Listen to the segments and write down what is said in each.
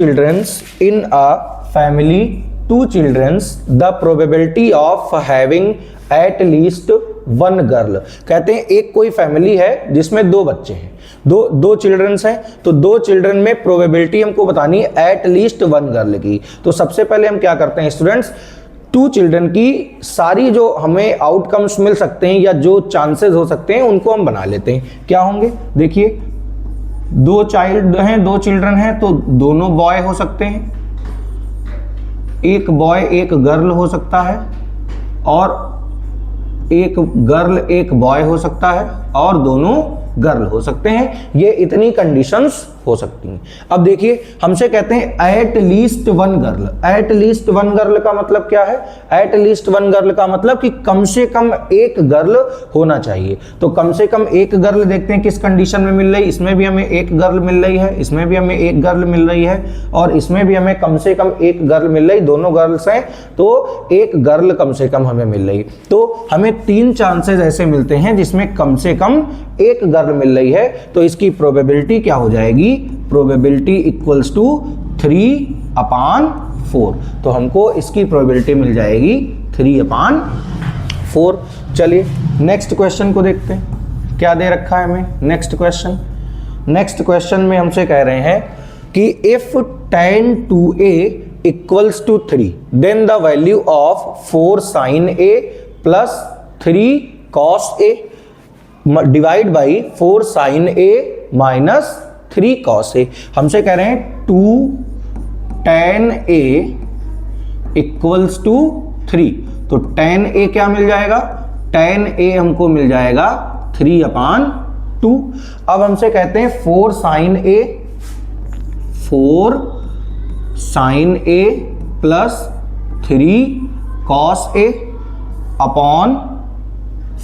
children's in a family, two children's, the probability of having at least one girl। कहते हैं एक कोई family है जिसमें दो बच्चे हैं, दो चिल्ड्रंस हैं, तो दो चिल्ड्रन में प्रोबेबिलिटी हमको बतानी है एट लीस्ट वन गर्ल की। तो सबसे पहले हम क्या करते हैं स्टूडेंट्स, टू चिल्ड्रन की सारी जो हमें आउटकम्स मिल सकते हैं या जो चांसेस हो सकते हैं उनको हम बना लेते हैं। क्या होंगे देखिए, दो चाइल्ड हैं, दो चिल्ड्रन हैं, तो दोनों बॉय हो सकते हैं, एक बॉय एक गर्ल हो सकता है, और एक गर्ल एक बॉय हो सकता है, और दोनों गर्ल हो सकते हैं। ये इतनी कंडीशंस हो सकती हैं। अब देखिए हमसे कहते हैं at least one girl. At least one girl का मतलब क्या है? एट लीस्ट वन गर्ल का मतलब कि कम से कम एक गर्ल होना चाहिए। तो कम से कम एक गर्ल देखते हैं किस कंडीशन में मिल रही। इसमें भी हमें एक गर्ल मिल रही है, इसमें भी हमें एक गर्ल मिल रही है, और इसमें भी हमें कम से कम एक गर्ल मिल रही। दोनों गर्ल्स हैं तो एक गर्ल कम से कम हमें मिल रही। तो हमें तीन चांसेस ऐसे मिलते हैं जिसमें कम से कम एक गर्ल मिल रही है। तो इसकी प्रोबेबिलिटी क्या हो जाएगी? Probability equals to 3/4। तो हमको इसकी प्रोबेबिलिटी मिल जाएगी 3/4। चलिए नेक्स्ट क्वेश्चन को देखते हैं, क्या दे रखा है हमें। नेक्स्ट क्वेश्चन में हमसे कह रहे हैं कि if tan 2a equals to 3 then the value of 4 sin a plus 3 cos a divide by 4 sin a minus 3 cos a। हमसे कह रहे हैं 2 tan a इक्वल्स टू 3। तो tan a क्या मिल जाएगा? tan a हमको मिल जाएगा 3/2। अब हमसे कहते हैं 4 sin a plus 3 cos a upon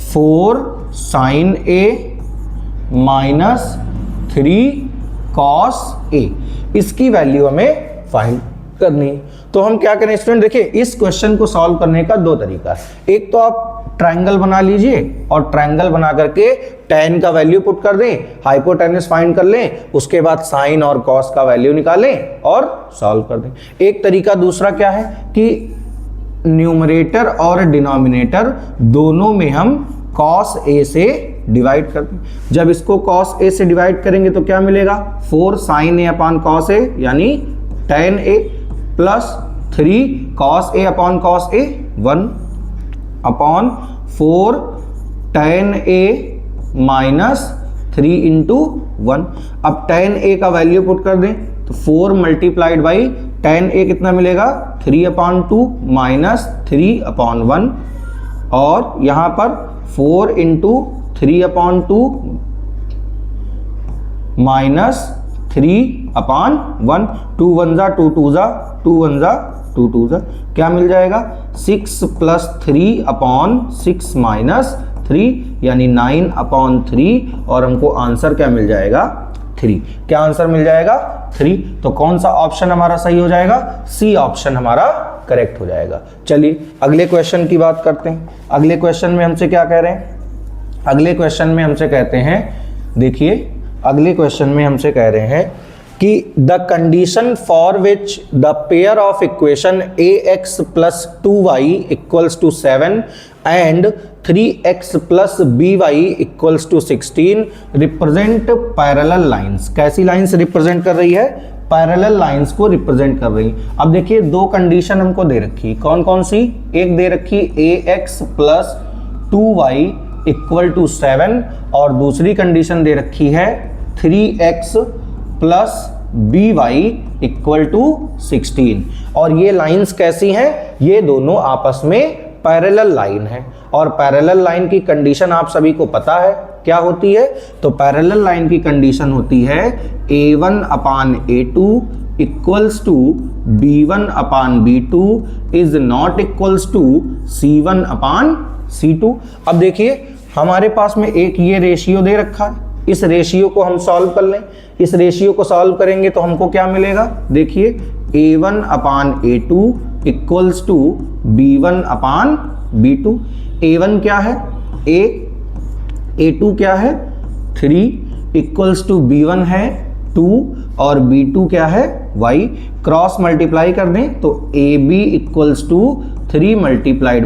4 sin a minus 3 cos a। इसकी वैल्यू हमें फाइंड करनी है। तो हम क्या करें स्टूडेंट, देखिए इस क्वेश्चन को सॉल्व करने का दो तरीका है। एक तो आप ट्रायंगल बना लीजिए और ट्रायंगल बना करके tan का वैल्यू पुट कर दें, हाइपोटेनस फाइंड कर लें, उसके बाद साइन और cos का वैल्यू निकालें और सॉल्व कर दें। एक तरीका दूसरा क्या है कि न्यूमरेटर और डिनोमिनेटर दोनों में हम cos a से डिवाइड कर दें। जब इसको cos a से डिवाइड करेंगे तो क्या मिलेगा? 4 sin a upon cos a यानी tan a plus 3 cos a upon cos a 1 upon 4 tan a minus 3 into 1। अब tan a का वैल्यू पुट कर दें तो 4 मल्टीप्लाइड बाई tan a कितना मिलेगा? 3/2 माइनस 3/1, और यहाँ पर 4 इंटू 3/2 माइनस 3/1, 2 1 जा 2 2 जा 2 1 जा 2 2 जा, क्या मिल जाएगा? 6 प्लस 3/6 माइनस 3 यानी 9/3, और हमको आंसर क्या मिल जाएगा? 3। क्या आंसर मिल जाएगा? 3। तो कौन सा ऑप्शन हमारा सही हो जाएगा? सी ऑप्शन हमारा करेक्ट हो जाएगा। चलिए अगले क्वेश्चन की बात करते हैं। अगले क्वेश्चन में हमसे क्या कह रहे हैं? अगले क्वेश्चन में हमसे कहते हैं, देखिए अगले क्वेश्चन में हमसे कह रहे हैं कि the condition for which the pair of equation ax plus 2y equals to 7 and 3x plus by equals to 16 represent parallel lines. कैसी लाइंस रिप्रेजेंट कर रही है? पैरेलल लाइंस को रिप्रेजेंट कर रही है। अब देखिए दो कंडीशन हमको दे रखी, कौन कौन सी? एक दे रखी ax plus 2y equal to 7, और दूसरी कंडीशन दे रखी है 3x plus by equal to 16। और ये लाइंस कैसी हैं? ये दोनों आपस में पैरेलल लाइन है, और पैरेलल लाइन की कंडीशन आप सभी को पता है क्या होती है। तो पैरेलल लाइन की कंडीशन होती है a1/a2 equals to b1/b2 is not equals to c1/c2। अब देखिए हमारे पास में एक ये रेशियो दे रखा है, इस रेशियो को हम सॉल्व कर लें। इस रेशियो को सॉल्व करेंगे तो हमको क्या मिलेगा? देखिए a1/a2 equals to b1/b2। a1 क्या है? a2 क्या है? 3 इक्वल्स टू b1 है 2 और B2 क्या है y, क्रॉस मल्टीप्लाई कर दें तो AB इक्वल्स टू 3 मल्टीप्लाइड